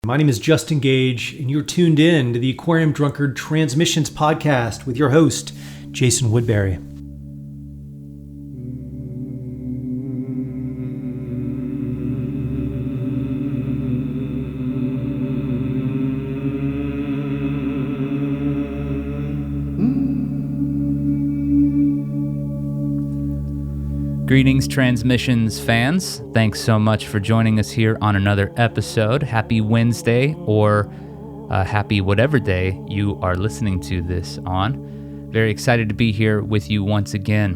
My name is Justin Gage, and you're tuned in to the Aquarium Drunkard Transmissions podcast with your host, Jason Woodbury. Greetings, Transmissions fans. Thanks so much for joining us here on another episode. Happy Wednesday, or happy whatever day you are listening to this on. Very excited to be here with you once again.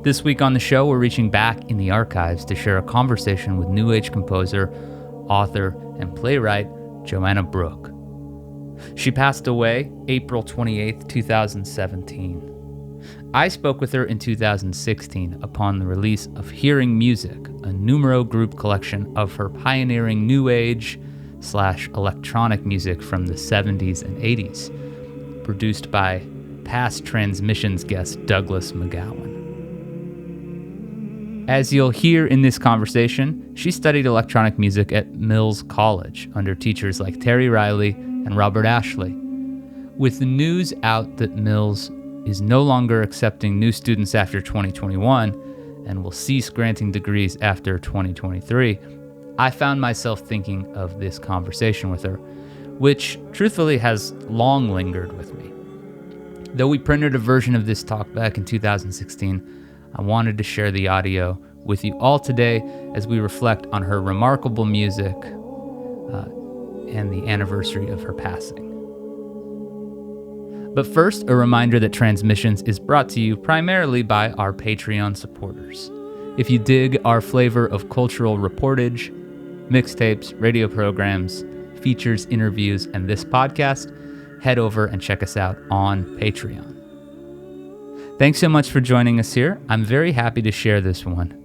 This week on the show, we're reaching back in the archives to share a conversation with New Age composer, author, and playwright Joanna Brouk. She passed away April 28th, 2017. I spoke with her in 2016 upon the release of Hearing Music, a Numero group collection of her pioneering new age / electronic music from the 70s and 80s, produced by past Transmissions guest Douglas Mcgowan. As you'll hear in this conversation, she studied electronic music at Mills College under teachers like Terry Riley and Robert Ashley. With the news out that Mills is no longer accepting new students after 2021 and will cease granting degrees after 2023, I found myself thinking of this conversation with her, which truthfully has long lingered with me. Though we printed a version of this talk back in 2016, I wanted to share the audio with you all today as we reflect on her remarkable music and the anniversary of her passing. But first, a reminder that Transmissions is brought to you primarily by our Patreon supporters. If you dig our flavor of cultural reportage, mixtapes, radio programs, features, interviews, and this podcast, head over and check us out on Patreon. Thanks so much for joining us here. I'm very happy to share this one.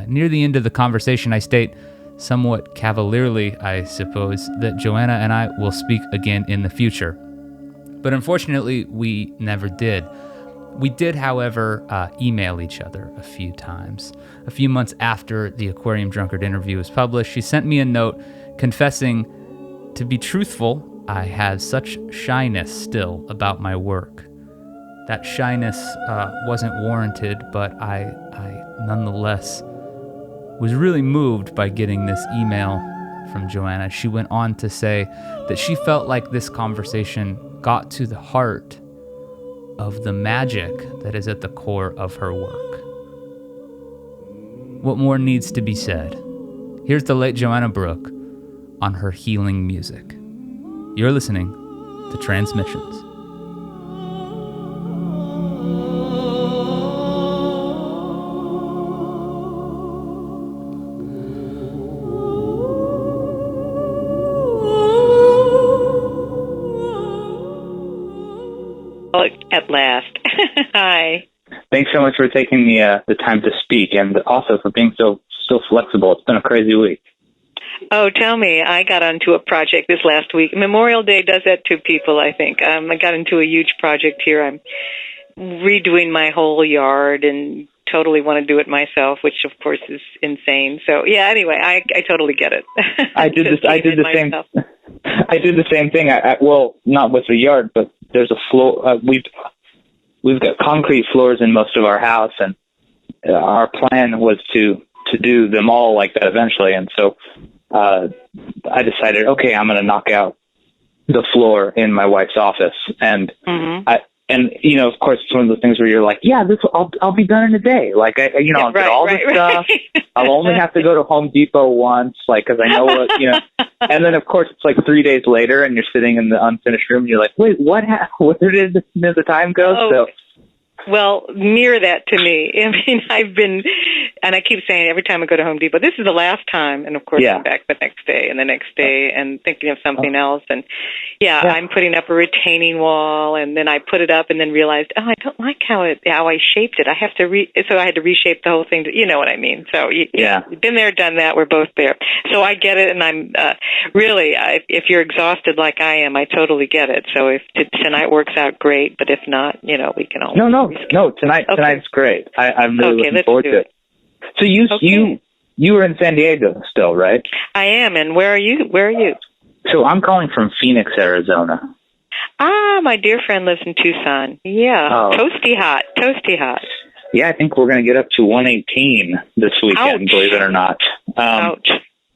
Near the end of the conversation, I state, somewhat cavalierly, I suppose, that Joanna and I will speak again in the future. But unfortunately, we never did. We did, however, email each other a few times. A few months after the Aquarium Drunkard interview was published, she sent me a note confessing, to be truthful, I had such shyness still about my work. That shyness wasn't warranted, but I nonetheless was really moved by getting this email from Joanna. She went on to say that she felt like this conversation got to the heart of the magic that is at the core of her work. What more needs to be said? Here's the late Joanna Brouk on her healing music. You're listening to Transmissions. At last. Hi. Thanks so much for taking the time to speak, and also for being so flexible. It's been a crazy week. Oh, tell me. I got onto a project this last week. Memorial Day does that to people, I think. I got into a huge project here. I'm redoing my whole yard and totally want to do it myself, which of course is insane. So yeah, anyway, I totally get it. I did the same thing. Well, not with the yard, but there's a floor. We've got concrete floors in most of our house, and our plan was to do them all like that eventually. And so I decided, okay, I'm going to knock out the floor in my wife's office, and of course, it's one of those things where you're like, yeah, I'll be done in a day. Like, I'll get all the stuff. I'll only have to go to Home Depot once, because I know what, And then, of course, it's like 3 days later, and you're sitting in the unfinished room, and you're like, wait, where did the time go? Oh. So, well, mirror that to me. I mean, and I keep saying every time I go to Home Depot, this is the last time. And of course, I'm back the next day and the next day and thinking of something else. And I'm putting up a retaining wall, and then I put it up and then realized, I don't like how I shaped it. I have to so I had to reshape the whole thing. You know what I mean? So been there, done that. We're both there. So I get it. And I'm really, if you're exhausted like I am, I totally get it. So if tonight works out, great. But if not, we can all. No, tonight's great. I'm really looking forward to it. So you were in San Diego still, right? I am. And where are you? So I'm calling from Phoenix, Arizona. Ah, my dear friend lives in Tucson. Yeah, toasty hot. Yeah, I think we're going to get up to 118 this weekend, Ouch. believe it or not. Ouch.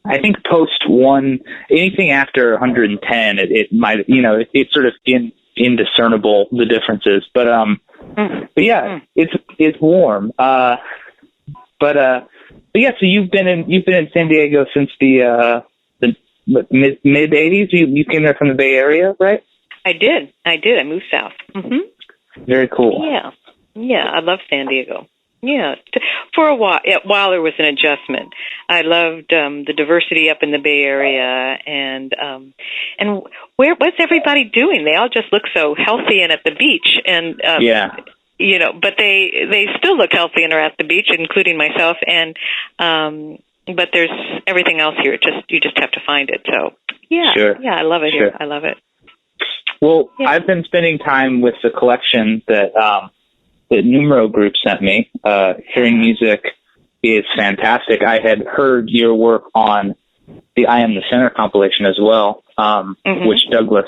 I think anything after 110, it might, it's sort of indiscernible, the differences. But yeah, it's warm. But yeah, so you've been in San Diego since the mid 80s. You came there from the Bay Area, right? I did. I moved south. Mm-hmm. Very cool. Yeah, I love San Diego. Yeah, for a while there was an adjustment. I loved the diversity up in the Bay Area, and what's everybody doing? They all just look so healthy and at the beach, and but they still look healthy and are at the beach, including myself. And but there's everything else here. You just have to find it. So yeah, I love it here. I love it. Well, I've been spending time with the collection that Numero group sent me. Hearing music is fantastic. I had heard your work on the I Am the Center compilation as well, which Douglas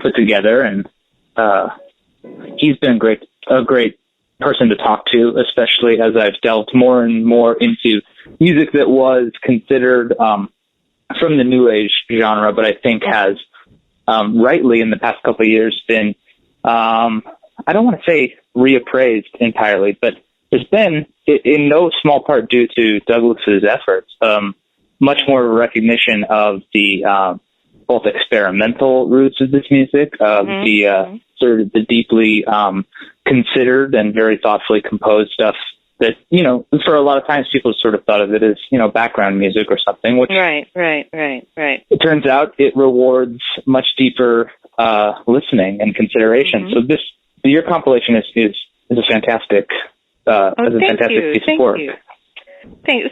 put together, and he's been a great person to talk to, especially as I've delved more and more into music that was considered from the New Age genre, but I think has rightly in the past couple of years been, I don't want to say reappraised entirely, but there's been, in no small part due to Douglas's efforts, much more recognition of the both experimental roots of this music, of the sort of the deeply considered and very thoughtfully composed stuff that, for a lot of times people sort of thought of it as, background music or something, which right. It turns out it rewards much deeper listening and consideration. So your compilation is a fantastic piece of work. Thank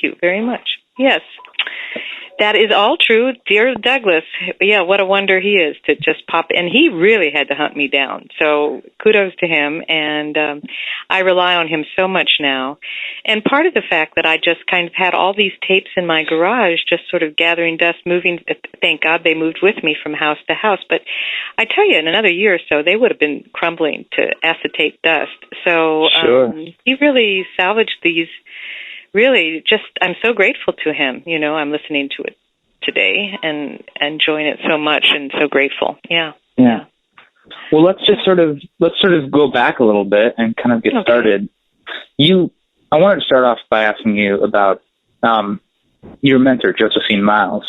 you very much. Yes, that is all true, dear Douglas. Yeah, what a wonder he is to just pop. And he really had to hunt me down. So kudos to him. And I rely on him so much now. And part of the fact that I just kind of had all these tapes in my garage, just sort of gathering dust, moving. Thank God they moved with me from house to house. But I tell you, in another year or so, they would have been crumbling to acetate dust. So he really salvaged these. Really, I'm so grateful to him. I'm listening to it today and enjoying it so much, and so grateful. Yeah. Well, let's sort of go back a little bit and kind of get started. I wanted to start off by asking you about your mentor, Josephine Miles.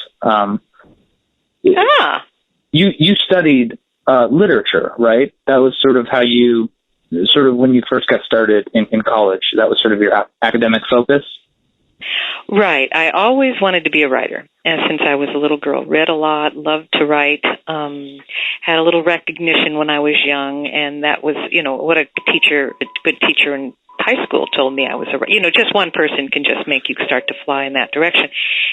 You studied literature, right? That was sort of how you. Sort of when you first got started in college, that was sort of your academic focus? Right. I always wanted to be a writer. And since I was a little girl, read a lot, loved to write, had a little recognition when I was young. And that was, what a good teacher in high school told me I was just one person can just make you start to fly in that direction.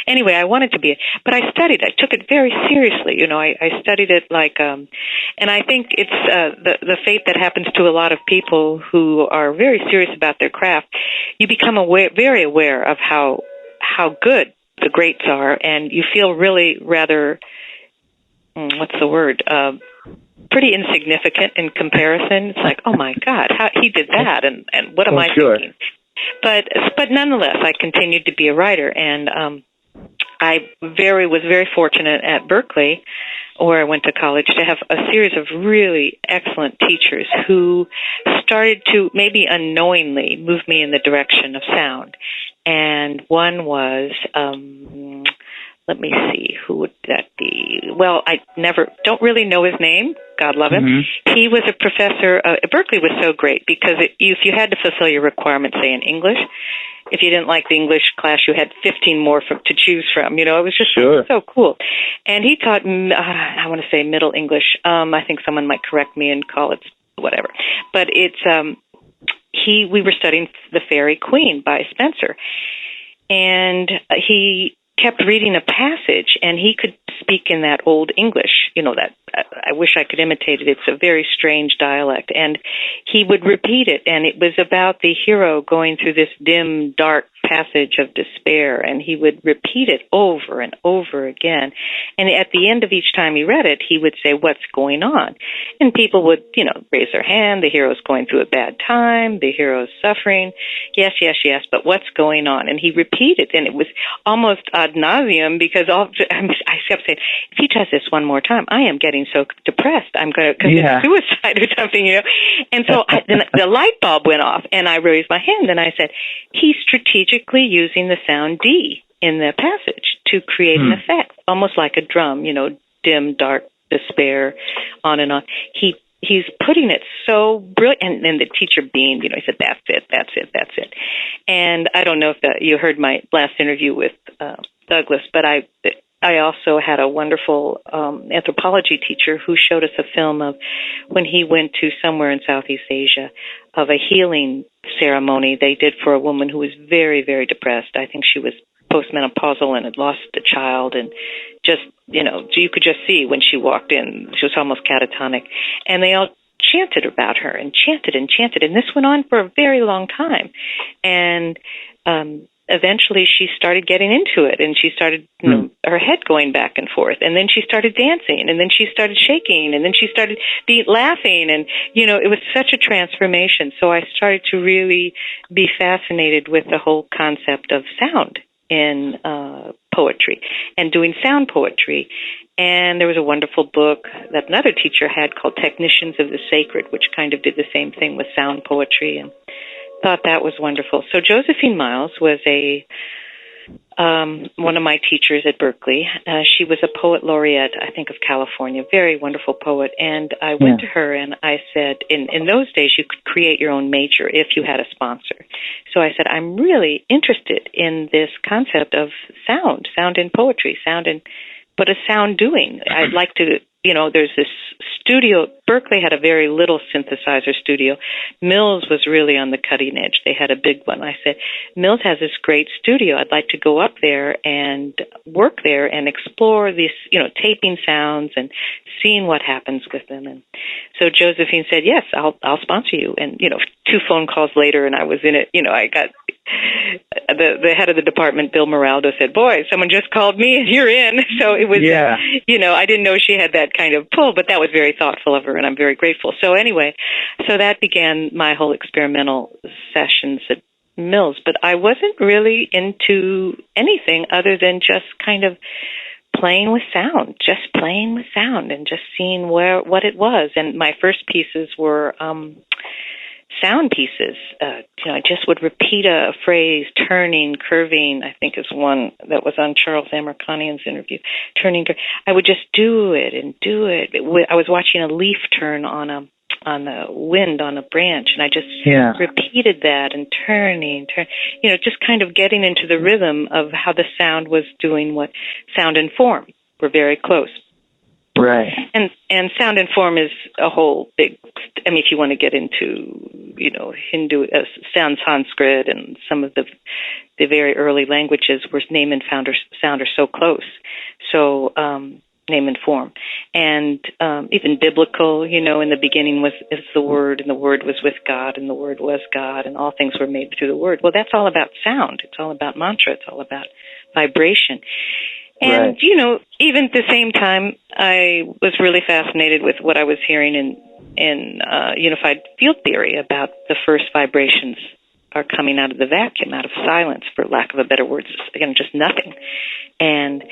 Anyway, I wanted to be, but I studied. I took it very seriously. I studied it like, and I think it's the fate that happens to a lot of people who are very serious about their craft. You become very aware of how good the greats are, and you feel really rather, what's the word? Pretty insignificant in comparison. It's like, oh my God, how he did that, and what am I thinking? But nonetheless, I continued to be a writer, and I was very fortunate at Berkeley, where I went to college, to have a series of really excellent teachers who started to maybe unknowingly move me in the direction of sound. And one was, let me see, who would that be? Well, I don't really know his name. God love him. Mm-hmm. He was a professor. Berkeley was so great because if you had to fulfill your requirements, say in English, if you didn't like the English class, you had 15 more to choose from. It was just so cool. And he taught, I want to say Middle English. I think someone might correct me and call it whatever. But it's we were studying The Fairy Queen by Spencer. And he kept reading a passage, and he could speak in that old English, that I wish I could imitate it. It's a very strange dialect. And he would repeat it, and it was about the hero going through this dim, dark passage of despair, and he would repeat it over and over again. And at the end of each time he read it, he would say, "What's going on?" And people would, raise their hand. The hero's going through a bad time. The hero's suffering. Yes, yes, yes, but what's going on? And he repeated, and it was almost ad nauseum, because I kept saying, if he does this one more time, I am getting so depressed. I'm going to commit suicide or something, And so then the light bulb went off, and I raised my hand, and I said, he's strategically using the sound D in the passage to create an effect, almost like a drum, dim, dark, despair, on and on. He's putting it so brilliant, and then the teacher beamed, he said, that's it. And I don't know if you heard my last interview with Douglas, but I also had a wonderful anthropology teacher who showed us a film of when he went to somewhere in Southeast Asia of a healing ceremony they did for a woman who was very, very depressed. I think she was postmenopausal and had lost a child, and just, you could just see when she walked in, she was almost catatonic. And they all chanted about her and chanted and chanted. And this went on for a very long time. And eventually she started getting into it, and she started, her head going back and forth. And then she started dancing, and then she started shaking, and then she started laughing. And, it was such a transformation. So I started to really be fascinated with the whole concept of sound in poetry and doing sound poetry. And there was a wonderful book that another teacher had called Technicians of the Sacred, which kind of did the same thing with sound poetry, and thought that was wonderful. So Josephine Miles was one of my teachers at Berkeley. She was a poet laureate, I think, of California, very wonderful poet. And I went to her and I said, in those days, you could create your own major if you had a sponsor. So I said, I'm really interested in this concept of sound in poetry, but a sound doing. I'd like to, there's this studio. Berkeley had a very little synthesizer studio. Mills was really on the cutting edge. They had a big one. I said, Mills has this great studio. I'd like to go up there and work there and explore these, taping sounds and seeing what happens with them. And so Josephine said, yes, I'll sponsor you. And, 2 phone calls later, and I was in it. I got the head of the department, Bill Moraldo, said, boy, someone just called me and you're in. So it was, I didn't know she had that kind of pull, but that was very thoughtful of her, and I'm very grateful. So anyway, so that began my whole experimental sessions at Mills. But I wasn't really into anything other than just kind of playing with sound and just seeing what it was. And my first pieces were sound pieces. I just would repeat a phrase, turning, curving, I think is one that was on Charles Amerkanian's interview. Turning, I would just do it and do it. I was watching a leaf turn on the wind on a branch, and I just repeated that and turning, just kind of getting into the rhythm of how the sound was doing what sound and form were very close. Right. And sound and form is a whole big, if you want to get into, Hindu, sound Sanskrit and some of the very early languages where name and sound are so close. So, name and form. And even biblical, in the beginning is the Word, and the Word was with God, and the Word was God, and all things were made through the Word. Well, that's all about sound. It's all about mantra. It's all about vibration. And, even at the same time, I was really fascinated with what I was hearing in unified field theory about the first vibrations are coming out of the vacuum, out of silence, for lack of a better word, again, just nothing. And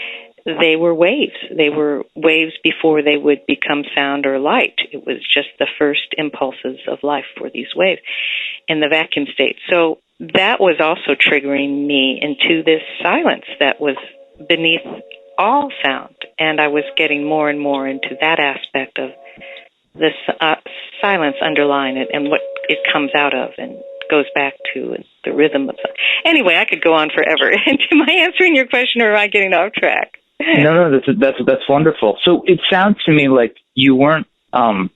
they were waves. They were waves before they would become sound or light. It was just the first impulses of life for these waves in the vacuum state. So that was also triggering me into this silence that was beneath all sound, and I was getting more and more into that aspect of this silence underlying it and what it comes out of and goes back to the rhythm of it. Anyway, I could go on forever. Am I answering your question, or am I getting off track? No, that's wonderful. So it sounds to me like you weren't, at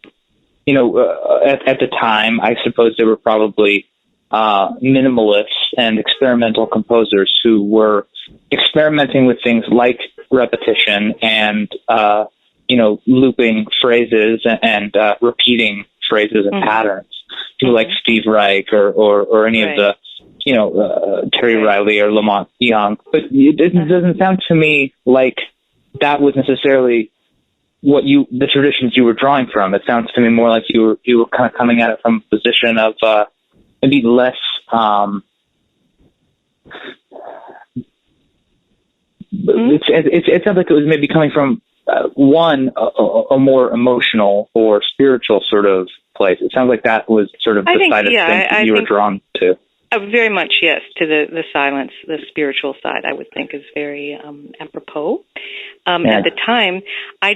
the time, I suppose there were probably minimalists and experimental composers who were experimenting with things like repetition and looping phrases and repeating phrases and patterns. People like Steve Reich or any of the, Terry Riley or Lamont Young. But it doesn't sound to me like that was necessarily the traditions you were drawing from. It sounds to me more like you were kind of coming at it from a position of maybe less. It sounds like it was maybe coming from a more emotional or spiritual sort of place. It sounds like that was sort of the side of things that you were drawn to. Very much, yes, to the silence, the spiritual side, I would think is very apropos. At the time, I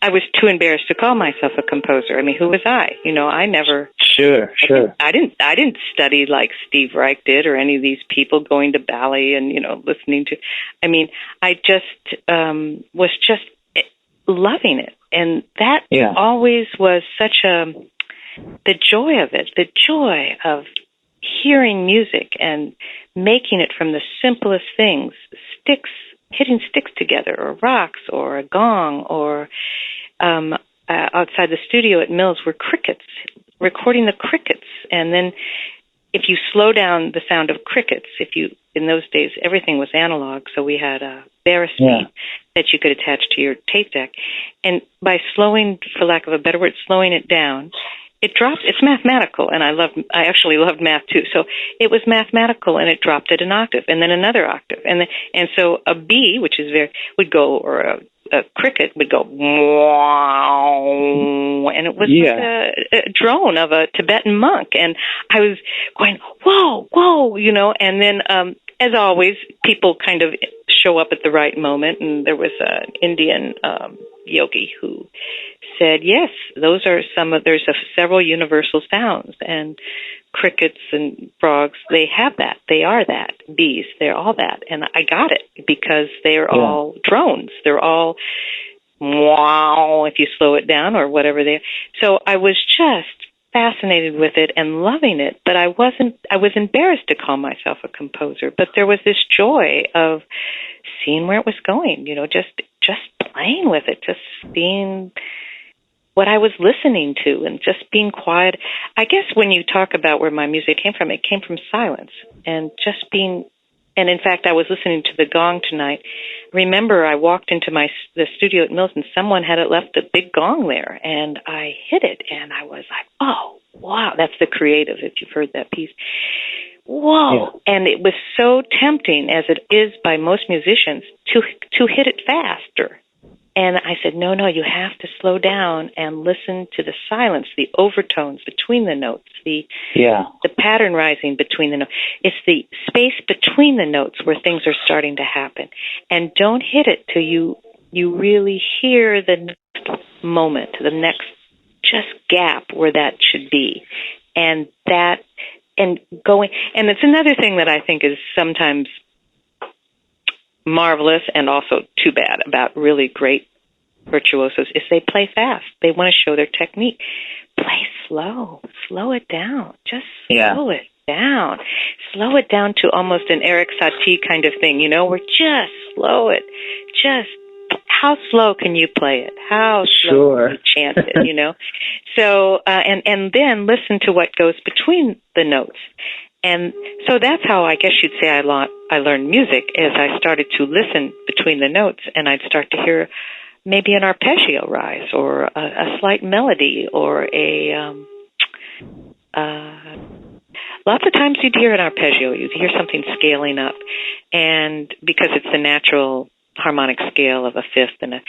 was too embarrassed to call myself a composer. I mean, who was I? I never... Sure. I didn't study like Steve Reich did or any of these people going to ballet and, listening to... I mean, I just was just loving it. And that always was such the joy of it, the joy of hearing music and making it from the simplest things, hitting sticks together, or rocks, or a gong, or outside the studio at Mills were crickets, recording the crickets. And then if you slow down the sound of crickets, in those days, everything was analog, so we had a Speed that you could attach to your tape deck. And by slowing, for lack of a better word, slowing it down, it dropped. It's mathematical, and I actually loved math too. So it was mathematical, and it dropped it an octave, and then another octave, and so a bee, which is would go, or a cricket would go, and it was like a drone of a Tibetan monk, and I was going, whoa, and then as always, people kind of show up at the right moment, and there was an Indian yogi who said, yes, there's several universal sounds, and crickets and frogs, they have that. They are that. Bees, they're all that. And I got it because they're all drones. They're all wow if you slow it down or whatever they are. So I was just fascinated with it and loving it, but I was embarrassed to call myself a composer, but there was this joy of seeing where it was going, just playing with it, just being what I was listening to and just being quiet. I guess when you talk about where my music came from, it came from silence and just being, and in fact, I was listening to the gong tonight. Remember, I walked into the studio at Mills and someone had left a big gong there, and I hit it, and I was like, oh, wow, that's the creative, if you've heard that piece. Whoa. Yeah. And it was so tempting, as it is by most musicians, to hit it faster. And I said, no, you have to slow down and listen to the silence, the overtones between the notes, the pattern rising between the notes. It's the space between the notes where things are starting to happen. And don't hit it till you really hear the next moment, the next just gap where that should be. And it's another thing that I think is sometimes marvelous and also too bad about really great virtuosos is they play fast. They want to show their technique. Play slow. Slow it down. Just slow it down. Slow it down to almost an Eric Satie kind of thing, where just slow it. Just how slow can you play it? How slow can you chant it, So, and then listen to what goes between the notes. And so that's how I guess you'd say I learned music, is I started to listen between the notes, and I'd start to hear maybe an arpeggio rise, or a slight melody, or lots of times you'd hear an arpeggio, you'd hear something scaling up, and because it's the natural harmonic scale of a fifth and the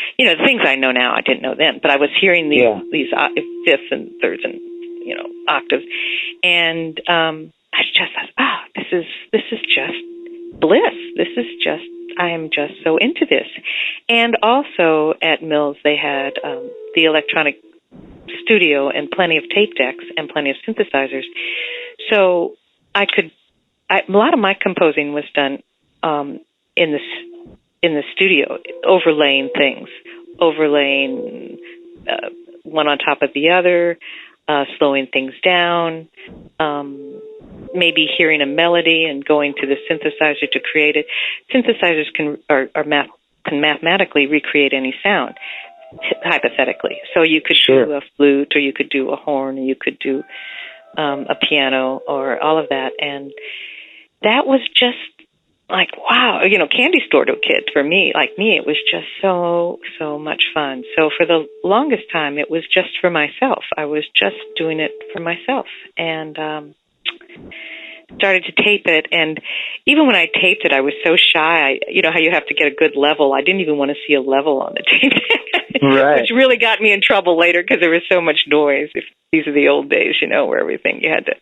things I know now I didn't know then, but I was hearing these fifths and thirds and octaves, and I just thought, this is just bliss. I am just so into this. And also at Mills, they had the electronic studio and plenty of tape decks and plenty of synthesizers. So a lot of my composing was done in the studio, overlaying things, one on top of the other, slowing things down, maybe hearing a melody and going to the synthesizer to create it. Synthesizers can mathematically recreate any sound. hypothetically. So you could do a flute, or you could do a horn, or you could do a piano, or all of that. And that was just like, wow, candy store to kids. For me, like me, it was just so much fun. So for the longest time, it was just for myself. I was just doing it for myself, and started to tape it. And even when I taped it, I was so shy. You know how you have to get a good level. I didn't even want to see a level on the tape, right. Which really got me in trouble later because there was so much noise. These are the old days, where everything, you had to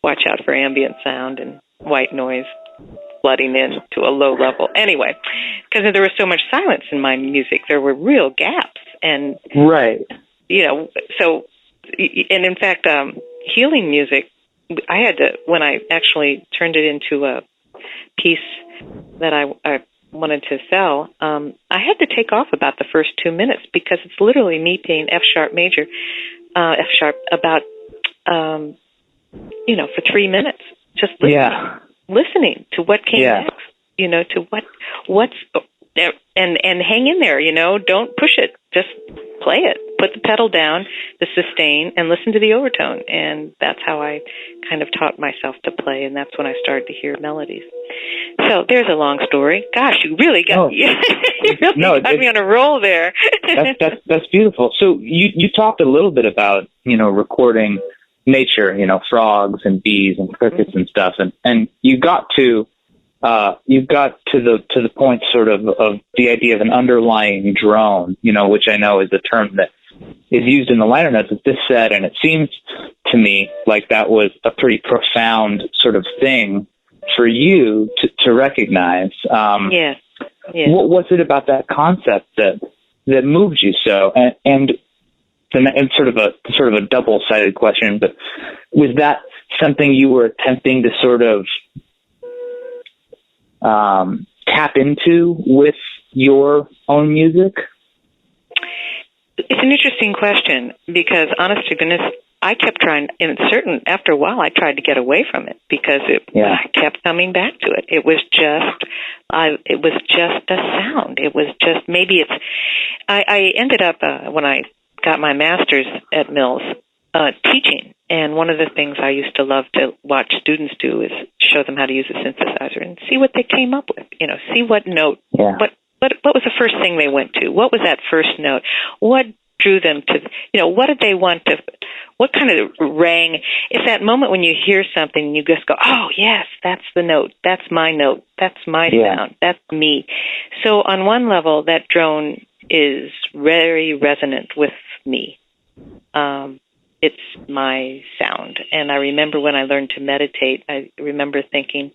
watch out for ambient sound and white noise flooding in to a low level. Anyway, because there was so much silence in my music, there were real gaps. And, right. So, and in fact, healing music, I had to, when I actually turned it into a piece that I wanted to sell, I had to take off about the first 2 minutes because it's literally me playing F sharp major, F sharp about, for 3 minutes, just listening to what came next, to what's there, and hang in there, don't push it, just play it, put the pedal down, the sustain, and listen to the overtone. And that's how I kind of taught myself to play, and that's when I started to hear melodies. So there's a long story. Gosh, you really got me on a roll there. that's beautiful. So you talked a little bit about, recording nature, frogs and bees and crickets and stuff, and you got to the point sort of the idea of an underlying drone, which I know is a term that is used in the liner notes of this set, and it seems to me like that was a pretty profound sort of thing for you to recognize. Yes. What was it about that concept that moved you so? And sort of a double-sided question, but was that something you were attempting to sort of tap into with your own music? It's an interesting question because, honest to goodness, I kept trying. After a while, I tried to get away from it because I kept coming back to it. It was just a sound. It was just I ended up when I got my master's at Mills teaching. And one of the things I used to love to watch students do is show them how to use a synthesizer and see what they came up with. See what note, what was the first thing they went to? What was that first note? What drew them to, what did they want to, what kind of rang? It's that moment when you hear something and you just go, oh, yes, that's the note. That's my note. That's my sound. That's me. So on one level, that drone is very resonant with me. It's my sound. And I remember when I learned to meditate, I remember thinking,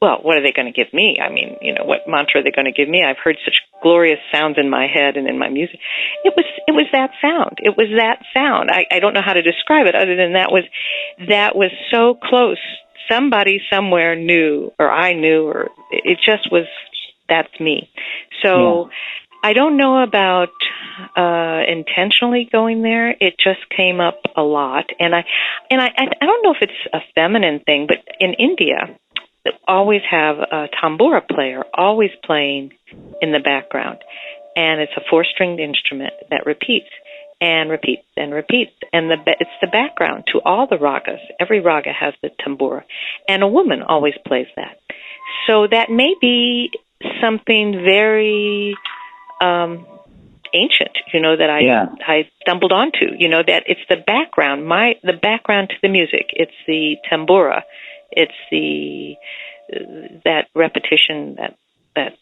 well, what are they going to give me? I mean, what mantra are they going to give me? I've heard such glorious sounds in my head and in my music. It was that sound. It was that sound. I don't know how to describe it other than that was so close. Somebody somewhere knew, or I knew, or it just was, that's me. So I don't know about intentionally going there. It just came up a lot, and I don't know if it's a feminine thing, but in India, they always have a tambura player always playing in the background, and it's a 4-stringed instrument that repeats and repeats and repeats, and it's the background to all the ragas. Every raga has the tambura, and a woman always plays that. So that may be something very ancient, that I stumbled onto, that it's the background, the background to the music. It's the tambura. It's that repetition that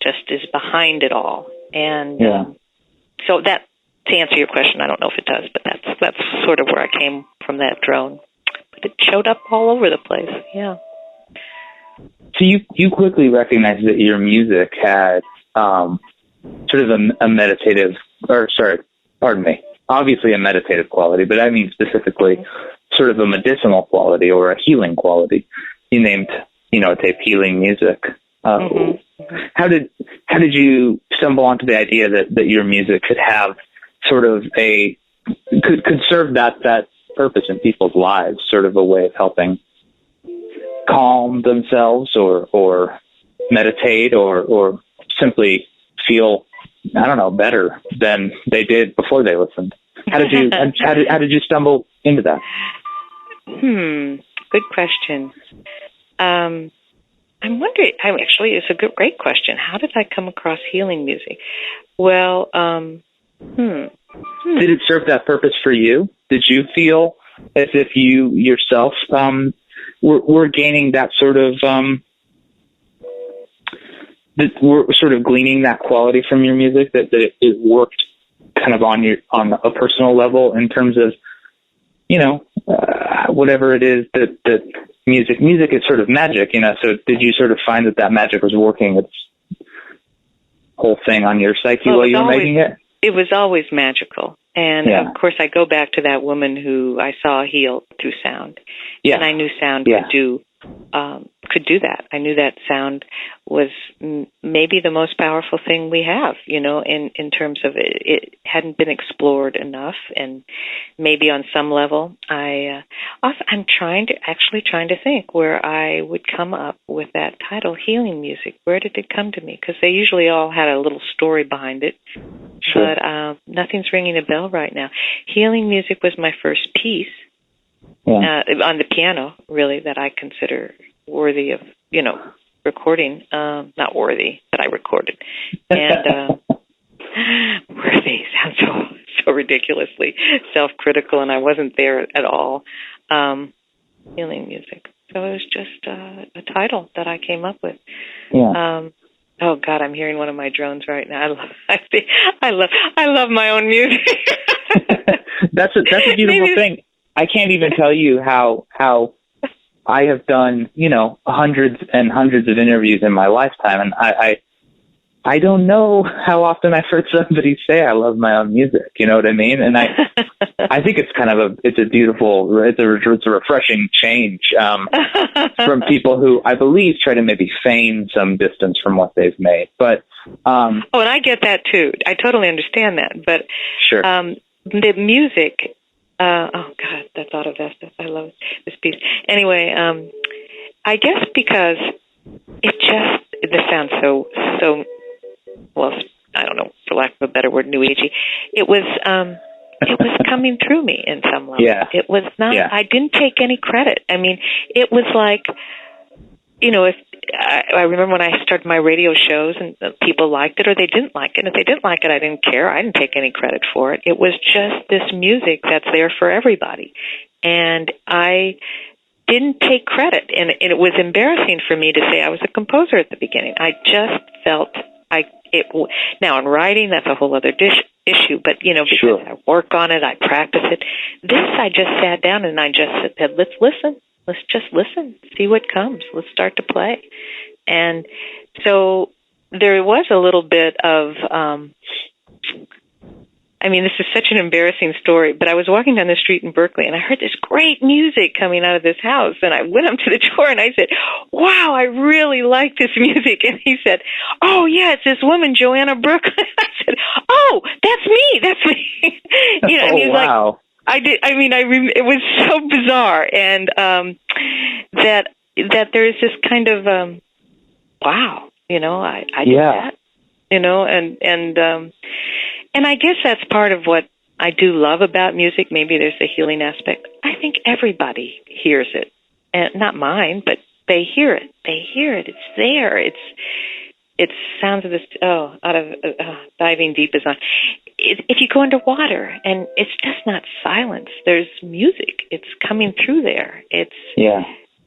just is behind it all. And so that, to answer your question, I don't know if it does, but that's sort of where I came from, that drone. But it showed up all over the place. Yeah. So you quickly recognized that your music had sort of a meditative, obviously a meditative quality, but I mean specifically sort of a medicinal quality or a healing quality. You named, a tape Healing Music. How did you stumble onto the idea that your music could have sort of could serve that purpose in people's lives, sort of a way of helping calm themselves or meditate or simply feel I don't know, better than they did before they listened. How did you stumble into that? Good question. I'm wondering. It's a great question. How did I come across healing music? Well, Did it serve that purpose for you? Did you feel as if you yourself were gaining that sort of we're sort of gleaning that quality from your music, that it worked kind of on a personal level in terms of, whatever it is that music is sort of magic, so did you sort of find that magic was working its whole thing on your psyche while you were making it? It was always magical. And of course I go back to that woman who I saw heal through sound. Yeah. And I knew sound could do that. I knew that sound was maybe the most powerful thing we have, in terms of it hadn't been explored enough. And maybe on some level, I'm trying to think where I would come up with that title, healing music. Where did it come to me? Because they usually all had a little story behind it. Sure. But nothing's ringing a bell right now. Healing music was my first piece. On the piano, really, that I consider worthy of, recording. Not worthy, but I recorded. And worthy sounds so ridiculously self-critical, and I wasn't there at all. Healing music. So it was just a title that I came up with. Yeah. Oh God, I'm hearing one of my drones right now. I love my own music. That's a beautiful thing. I can't even tell you how I have done, hundreds and hundreds of interviews in my lifetime, and I don't know how often I've heard somebody say I love my own music. You know what I mean? And I think it's kind of it's a refreshing change from people who I believe try to maybe feign some distance from what they've made. But and I get that too. I totally understand that. But sure, the music. Oh God, that's Autovesta. I love this piece. Anyway, I guess because this sounds so well, I don't know, for lack of a better word, new agey. It was coming through me in some level. Yeah. It was not. Yeah. I didn't take any credit. I mean, it was like, if I remember when I started my radio shows and people liked it or they didn't like it. And if they didn't like it, I didn't care. I didn't take any credit for it. It was just this music that's there for everybody. And I didn't take credit. And it was embarrassing for me to say I was a composer at the beginning. I just felt now in writing, that's a whole other issue. But, because sure. I work on it, I practice it. This, I just sat down and I just said, let's listen. Let's just listen, see what comes. Let's start to play. And so there was a little bit of, this is such an embarrassing story, but I was walking down the street in Berkeley and I heard this great music coming out of this house. And I went up to the door and I said, wow, I really like this music. And he said, oh, yeah, it's this woman, Joanna Brouk. I said, oh, that's me. And he was wow. Like, I did. It was so bizarre, and that there is this kind of wow, I did that, and I guess that's part of what I do love about music. Maybe there's the healing aspect. I think everybody hears it, and not mine, but they hear it. They hear it. It's there. It sounds of this. Diving deep is on. If you go underwater and it's just not silence, there's music. It's coming through there. It's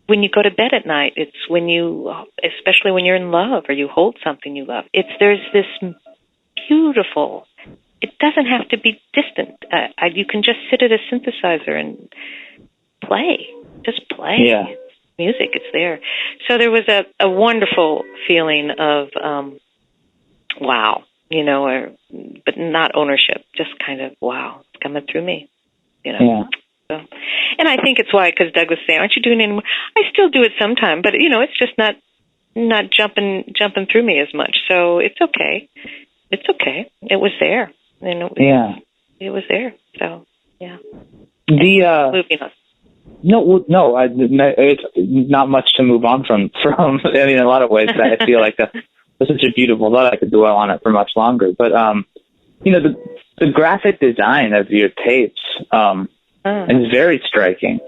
when you go to bed at night. It's especially when you're in love or you hold something you love. There's this beautiful. It doesn't have to be distant. You can just sit at a synthesizer and play. Just play. Yeah. It's music. It's there. So there was a wonderful feeling of wow. But not ownership, just kind of, wow, it's coming through me, Yeah. So, and I think it's why, because Douglas said, aren't you doing it anymore? I still do it sometime, but, it's just not jumping through me as much. So it's okay. It's okay. It was there. It was there. So, yeah. Moving on. No, it's not much to move on from. In a lot of ways, I feel like such a beautiful thought. I could dwell on it for much longer. But, you know, the graphic design of your tapes is very striking.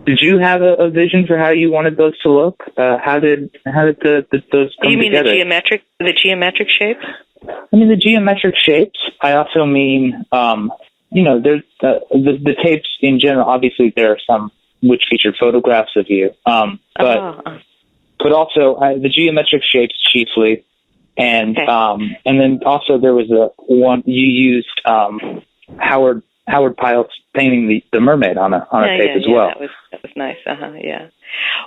Did you have a vision for how you wanted those to look? How did those come You mean together? the geometric shapes? I mean, the geometric shapes. I also mean, you know, there's the tapes in general. Obviously, there are some which featured photographs of you, but also the geometric shapes chiefly, and then also there was one you used Howard Pile's painting the mermaid on a tape as well. That was nice. Yeah.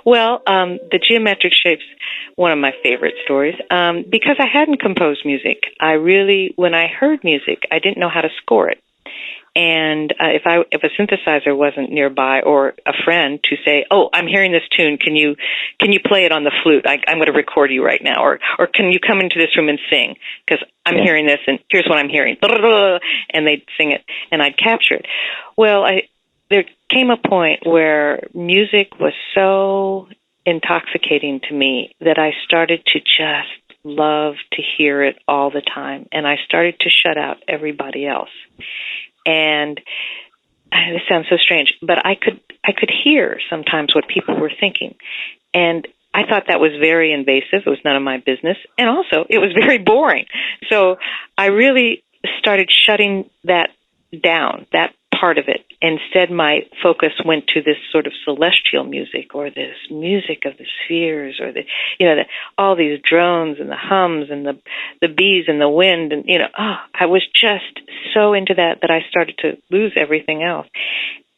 Well, the geometric shapes, one of my favorite stories, because I hadn't composed music. When I heard music, I didn't know how to score it. And if a synthesizer wasn't nearby, or a friend to say, "Oh, I'm hearing this tune. Can you play it on the flute? I'm going to record you right now." Or "Can you come into this room and sing? Because I'm hearing this, and here's what I'm hearing." And they'd sing it, and I'd capture it. Well, there came a point where music was so intoxicating to me that I started to just love to hear it all the time, and I started to shut out everybody else. And this sounds so strange, but I could hear sometimes what people were thinking, and I thought that was very invasive. It was none of my business, and also it was very boring. So I really started shutting that down, that part of it. Instead, my focus went to this sort of celestial music, or this music of the spheres, or all these drones and the hums and the bees and the wind, and I was just so into that I started to lose everything else.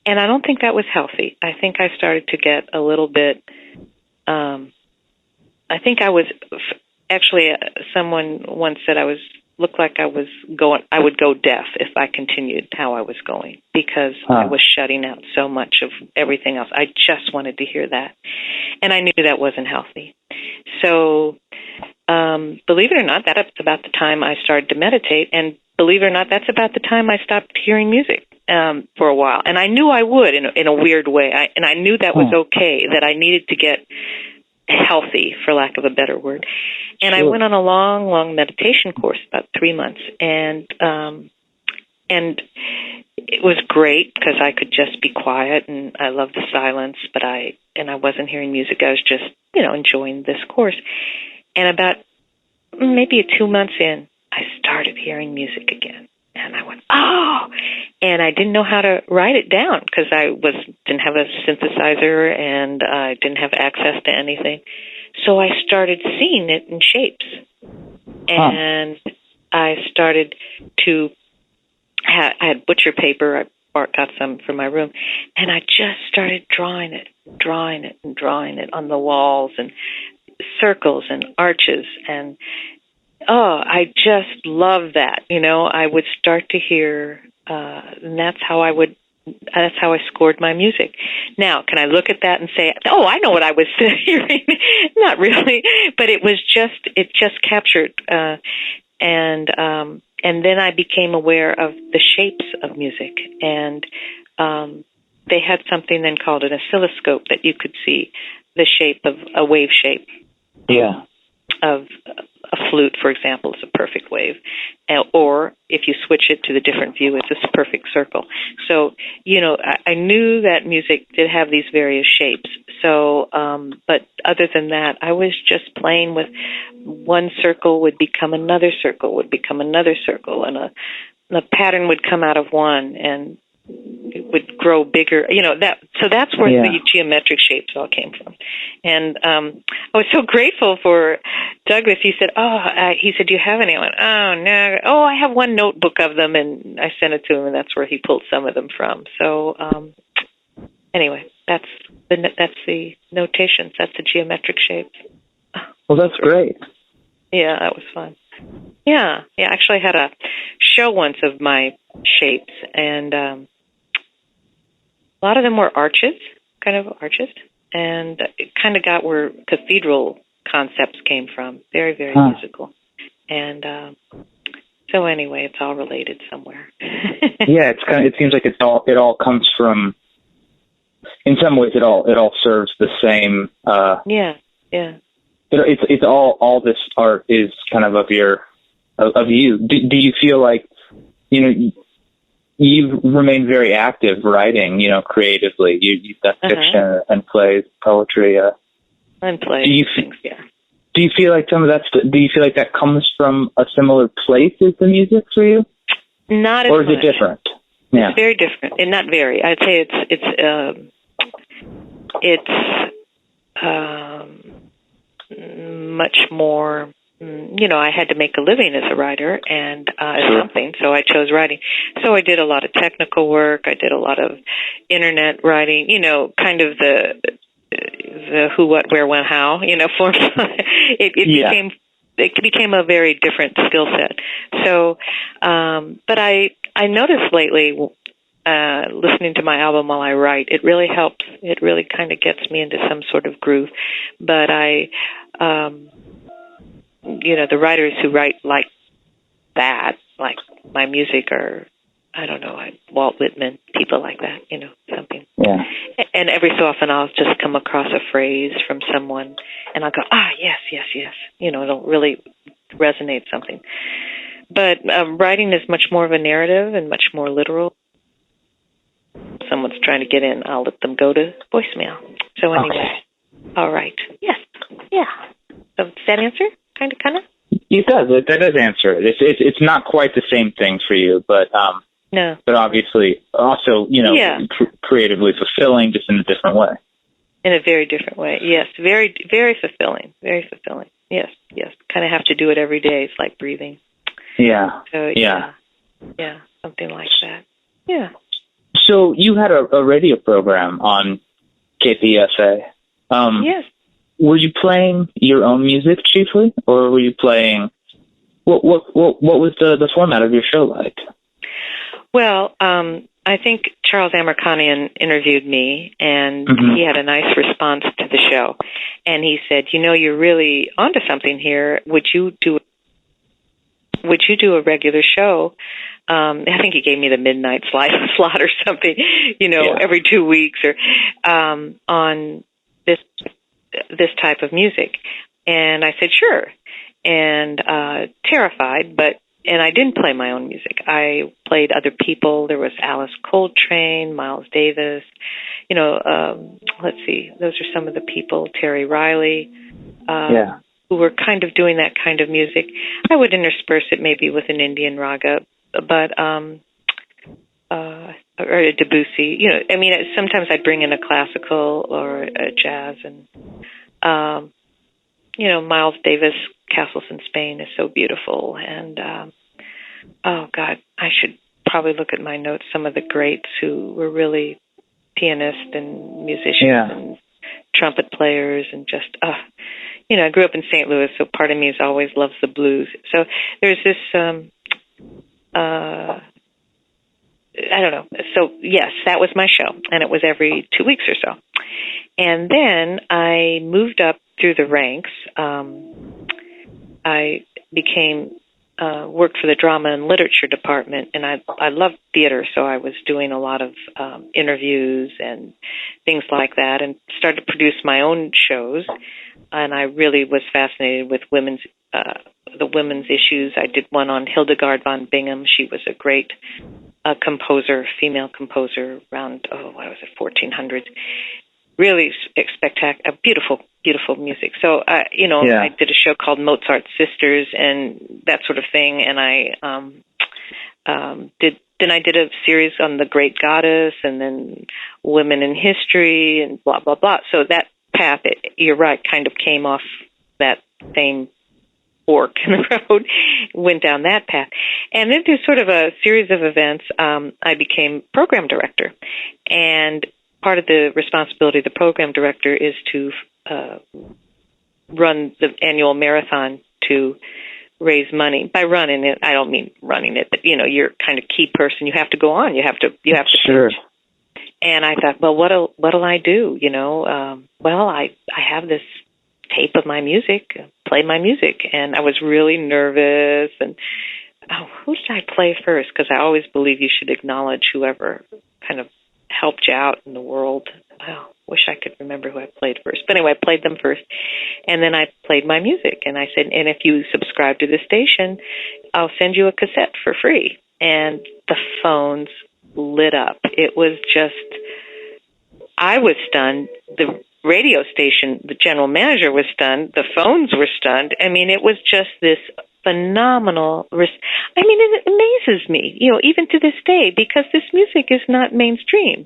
And I don't think that was healthy. I think I started to get a little bit. I think I was actually. Someone once said I looked like I would go deaf if I continued how I was going, because I was shutting out so much of everything else. I just wanted to hear that. And I knew that wasn't healthy. So, believe it or not, that's about the time I started to meditate. And believe it or not, that's about the time I stopped hearing music for a while. And I knew I would in a weird way. And I knew that was okay, that I needed to get healthy, for lack of a better word. And I went on a long, long meditation course, about 3 months, and it was great because I could just be quiet, and I love the silence. But I wasn't hearing music. I was just enjoying this course. And about maybe 2 months in, I started hearing music again, and I went, oh! And I didn't know how to write it down because I didn't have a synthesizer, and I didn't have access to anything. So I started seeing it in shapes, and I started to. I had butcher paper. I got some from my room, and I just started drawing it on the walls, and circles and arches, and I just love that. I would start to hear, and that's how I scored my music. Now, can I look at that and say, oh, I know what I was hearing? Not really, but it just captured, and then I became aware of the shapes of music, and they had something then called an oscilloscope that you could see the shape of a wave shape. Yeah. Of a flute, for example, is a perfect wave. Or if you switch it to the different view, it's a perfect circle. So, I knew that music did have these various shapes. So, but other than that, I was just playing with one circle would become another circle, and a pattern would come out of one, and it would grow bigger, so that's where the geometric shapes all came from. And I was so grateful for Douglas. He said, do you have any? I went, oh, no. Oh, I have one notebook of them, and I sent it to him, and that's where he pulled some of them from. So anyway, that's the notations. That's the geometric shapes. Well, that's great. Yeah, that was fun. Yeah. Actually, I had a show once of my shapes, and a lot of them were arches, and it kind of got where cathedral concepts came from. Very, very musical. And so anyway, it's all related somewhere. Yeah, it seems like it all comes from. In some ways, it all serves the same. Yeah. it's all this art is kind of you. Do you feel like, you've remained very active writing, creatively? You've got fiction and plays, poetry. And plays. Do you feel like some of do you feel like that comes from a similar place as the music for you? Not as Or is much. it different? Yeah. It's very different, and not very. I'd say it's much more. I had to make a living as a writer and something, so I chose writing. So I did a lot of technical work. I did a lot of internet writing. Kind of the who, what, where, when, how. Form. It became a very different skill set. So, but I noticed lately, listening to my album while I write, it really helps. It really kind of gets me into some sort of groove. But the writers who write like that, like my music, are, I don't know, Walt Whitman, people like that, something. Yeah. And every so often I'll just come across a phrase from someone and I'll go, yes. It'll really resonate something. But writing is much more of a narrative and much more literal. Someone's trying to get in, I'll let them go to voicemail. So anyway, All right. Yes. Yeah. So does that answer? Kind of? It does. That does answer it. It's not quite the same thing for you, but no. But obviously, also creatively fulfilling, just in a different way. In a very different way. Yes. Very, very fulfilling. Very fulfilling. Yes. Kind of have to do it every day. It's like breathing. Yeah. So yeah. Something like that. Yeah. So you had a radio program on KPFA. Yes. Were you playing your own music chiefly, or were you playing? What was the format of your show like? Well, I think Charles Amerconian interviewed me, and he had a nice response to the show. And he said, you're really onto something here. Would you do a regular show? I think he gave me the midnight slot or something, every 2 weeks or on this type of music. And I said, sure. And terrified, and I didn't play my own music. I played other people. There was Alice Coltrane, Miles Davis. Let's see. Those are some of the people. Terry Riley, who were kind of doing that kind of music. I would intersperse it maybe with an Indian raga, but or a Debussy. Sometimes I'd bring in a classical or a jazz, and Miles Davis, Castles in Spain is so beautiful. And, oh God, I should probably look at my notes. Some of the greats who were really pianists and musicians and trumpet players and just, I grew up in St. Louis, so part of me has always loves the blues. So there's this, I don't know. So yes, that was my show, and it was every 2 weeks or so. And then I moved up through the ranks. I became worked for the drama and literature department, and I loved theater, so I was doing a lot of interviews and things like that, and started to produce my own shows. And I really was fascinated with the women's issues. I did one on Hildegard von Bingen. She was a great composer, female composer around 1400s. Really spectacular, beautiful music. So, I did a show called Mozart's Sisters and that sort of thing. And I did a series on the Great Goddess, and then women in history, and blah blah blah. So that path, you're right, kind of came off that same fork in the road, went down that path. And then through sort of a series of events, I became program director. And part of the responsibility of the program director is to run the annual marathon to raise money. By running it, I don't mean running it, but you're kind of key person. You have to go on. You have to sure. Pitch. And I thought, well, what'll I do? I have this tape of my music, play my music. And I was really nervous. And who should I play first? Because I always believe you should acknowledge whoever kind of helped you out in the world. wish I could remember who I played first. But anyway, I played them first. And then I played my music. And I said, and if you subscribe to the station, I'll send you a cassette for free. And the phones lit up. It was just, I was stunned. The radio station, the general manager was stunned. The phones were stunned. I mean, it was just this phenomenal. It amazes me, even to this day, because this music is not mainstream,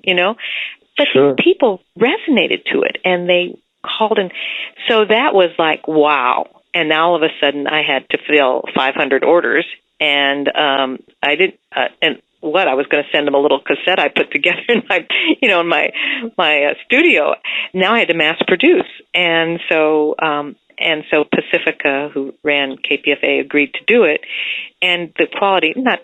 but Sure. people resonated to it, and they called in. So that was like, wow. And now all of a sudden I had to fill 500 orders, and I did, and I was going to send them a little cassette I put together in my, my studio. Now I had to mass produce. And so Pacifica, who ran KPFA, agreed to do it. And the quality, not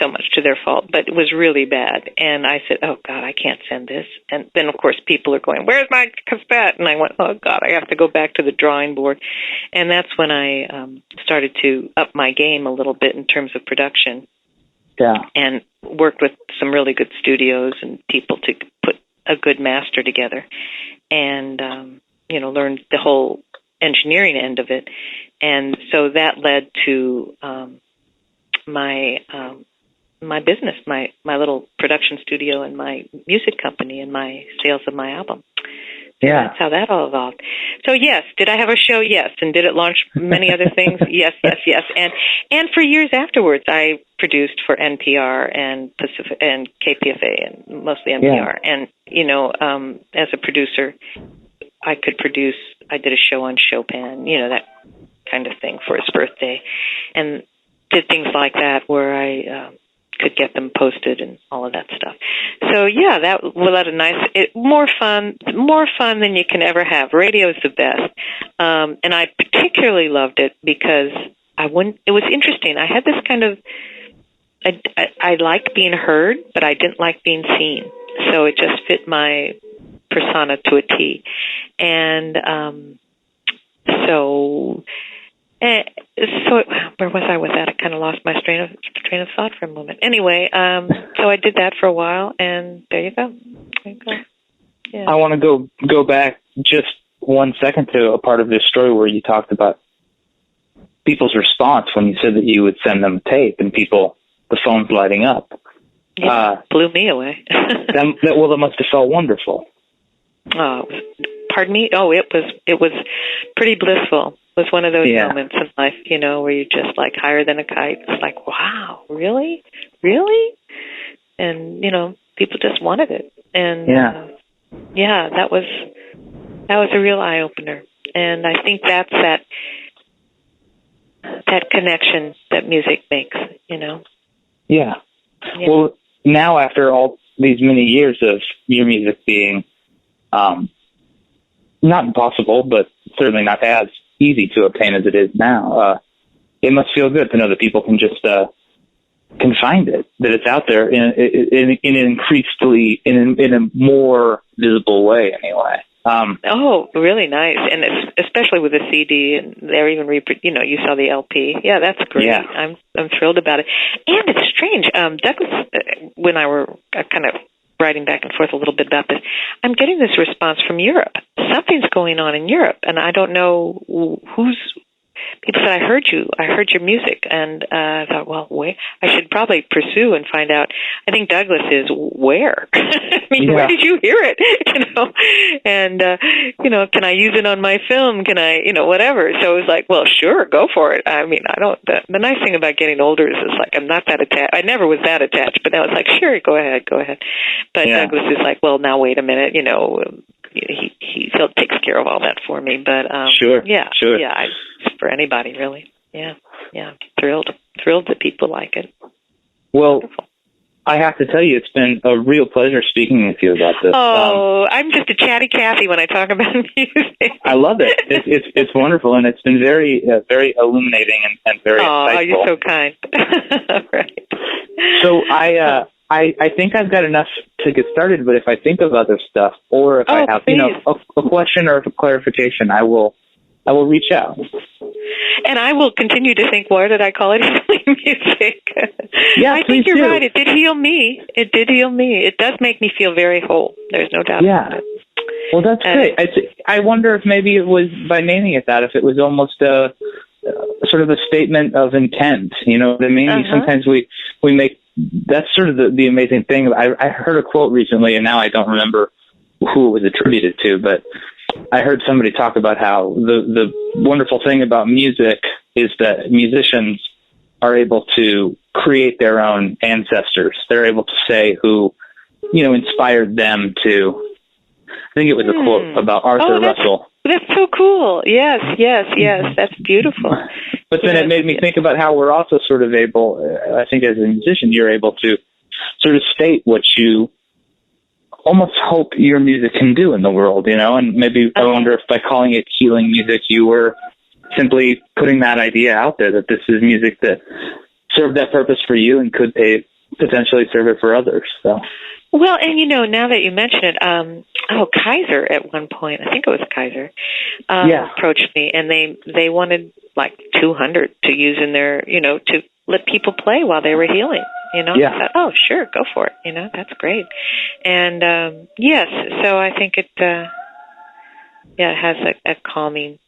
so much to their fault, but it was really bad. And I said, oh, God, I can't send this. And then, of course, people are going, where's my cassette? And I went, oh, God, I have to go back to the drawing board. And that's when I started to up my game a little bit in terms of production. Yeah. And worked with some really good studios and people to put a good master together. And, learned the whole engineering end of it. And so that led to my business, my little production studio and my music company and my sales of my album. Yeah. That's how that all evolved. So yes, did I have a show? Yes. And did it launch many other things? Yes. And for years afterwards, I produced for NPR and Pacific and KPFA and mostly NPR. Yeah. And, as a producer, I did a show on Chopin, that kind of thing for his birthday, and did things like that where I could get them posted and all of that stuff. So yeah, that was more fun than you can ever have. Radio is the best. And I particularly loved it because it was interesting. I had this kind of, I liked being heard, but I didn't like being seen. So it just fit my persona to a T. And so where was I with that? I kind of lost my train of thought for a moment. Anyway, so I did that for a while, and there you go. Yeah. I want to go back just 1 second to a part of this story where you talked about people's response when you said that you would send them tape and the phones lighting up. Yeah, blew me away. that must have felt wonderful. Pardon me? Oh, it was pretty blissful. It was one of those moments in life, where you're just like higher than a kite. It's like, wow, really? And, people just wanted it. And that was a real eye opener. And I think that's that connection that music makes, Yeah. Well, now after all these many years of your music being not impossible, but certainly not as easy to obtain as it is now, it must feel good to know that people can just can find it, that it's out there in an increasingly in a more visible way anyway. Really nice, and especially with the CD, and they're even you saw the LP. Yeah, that's great. Yeah. I'm thrilled about it, and it's strange. Douglas, when I were kind of writing back and forth a little bit about this, I'm getting this response from Europe. Something's going on in Europe, and I don't know people said, I heard your music, and I thought, well, I should probably pursue and find out. I think Douglas is where? Where did you hear it? And, can I use it on my film? Can I, whatever. So it was like, well, sure, go for it. The nice thing about getting older is it's like, I'm not that attached. I never was that attached, but now it's like, sure, go ahead. But Douglas is like, well, now wait a minute, he takes care of all that for me. But, sure. For anybody, really. Yeah. Thrilled that people like it. Well, wonderful. I have to tell you, it's been a real pleasure speaking with you about this. I'm just a chatty Cathy when I talk about music. I love it. It's wonderful, and it's been very, very illuminating and very insightful. Oh, you're so kind. Right. So I think I've got enough to get started, but if I think of other stuff, or if I have, please. A question or a clarification, I will I will reach out. And I will continue to think, why did I call it healing music? Yeah, I think you're do. right. It did heal me. It did heal me. It does make me feel very whole. There's no doubt about it. Well, that's great. I wonder if maybe it was, by naming it that, if it was almost a sort of a statement of intent. You know what I mean? Sometimes we make, that's sort of the amazing thing. I heard a quote recently, and now I don't remember who it was attributed to, but I heard somebody talk about how the wonderful thing about music is that musicians are able to create their own ancestors. They're able to say who, inspired them to. I think it was a quote about Arthur Russell. That's so cool. Yes. That's beautiful. But then it made me think about how we're also sort of able, I think as a musician, you're able to sort of state what you almost hope your music can do in the world, and maybe I wonder if by calling it healing music, you were simply putting that idea out there that this is music that served that purpose for you and could potentially serve it for others. So. Well, and now that you mention it, Kaiser at one point, I think it was Kaiser, approached me, and they wanted like 200 to use in their, to let people play while they were healing. I thought, oh, sure, go for it. That's great. And yes, so I think it, it has a calming.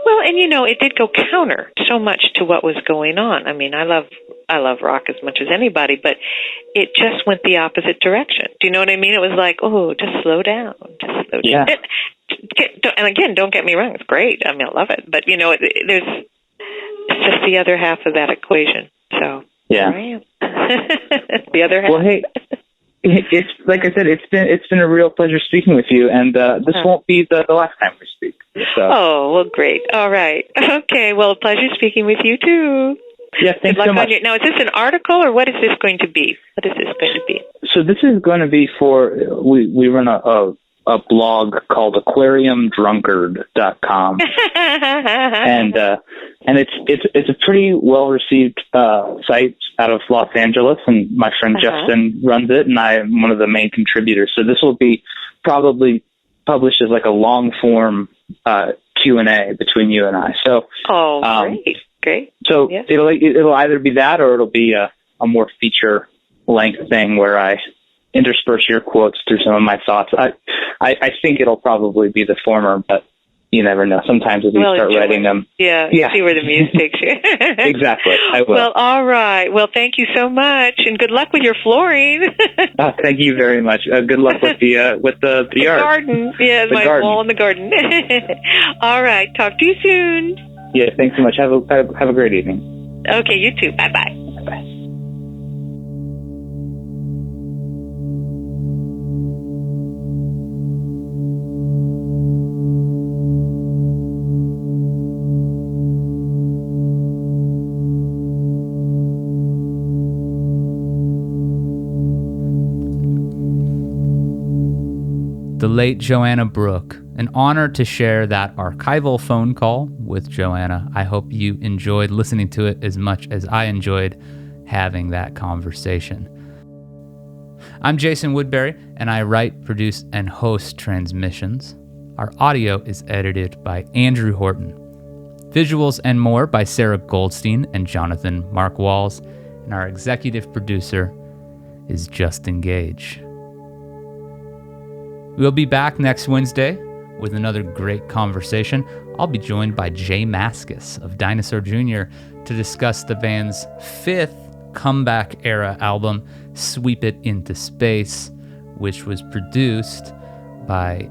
Well, and it did go counter so much to what was going on. I mean, I love rock as much as anybody, but it just went the opposite direction. Do you know what I mean? It was like, oh, just slow down. Yeah. And again, don't get me wrong, it's great. I mean, I love it, but it's just the other half of that equation. So yeah, there I am. The other half. Well, hey. It's like I said. It's been a real pleasure speaking with you, and this won't be the last time we speak. So. Oh well, great. All right. Okay. Well, a pleasure speaking with you too. Yeah. Thanks so much. Now, is this an article or what is this going to be? So this is going to be for we run a blog called aquariumdrunkard.com, and it's a pretty well received site out of Los Angeles, and my friend Justin runs it, and I am one of the main contributors. So this will be probably published as like a long form Q&A between you and I. So great. So it'll either be that or it'll be a more feature length thing where I intersperse your quotes through some of my thoughts. I think it'll probably be the former, but you never know. Sometimes if you start writing them. Yeah. See where the muse takes you. Exactly. I will. Well, all right. Well, thank you so much, and good luck with your flooring. Thank you very much. Good luck with the yard. Garden. Yeah, my wall in the garden. All right. Talk to you soon. Yeah, thanks so much. Have a great evening. Okay, you too. Bye-bye. Bye-bye. The late Joanna Brouk. An honor to share that archival phone call with Joanna. I hope you enjoyed listening to it as much as I enjoyed having that conversation. I'm Jason Woodbury, and I write, produce, and host Transmissions. Our audio is edited by Andrew Horton. Visuals and more by Sarah Goldstein and Jonathan Mark Walls. And our executive producer is Justin Gage. We'll be back next Wednesday with another great conversation. I'll be joined by Jay Mascis of Dinosaur Jr. to discuss the band's 5th comeback-era album, Sweep It Into Space, which was produced by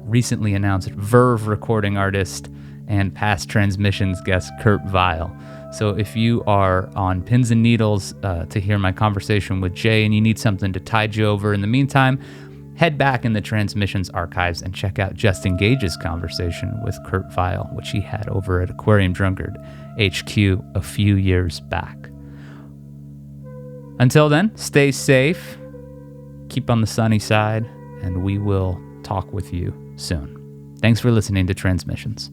recently announced Verve recording artist and past Transmissions guest Kurt Vile. So if you are on pins and needles to hear my conversation with Jay and you need something to tide you over in the meantime, head back in the Transmissions archives and check out Justin Gage's conversation with Kurt Vile, which he had over at Aquarium Drunkard HQ a few years back. Until then, stay safe, keep on the sunny side, and we will talk with you soon. Thanks for listening to Transmissions.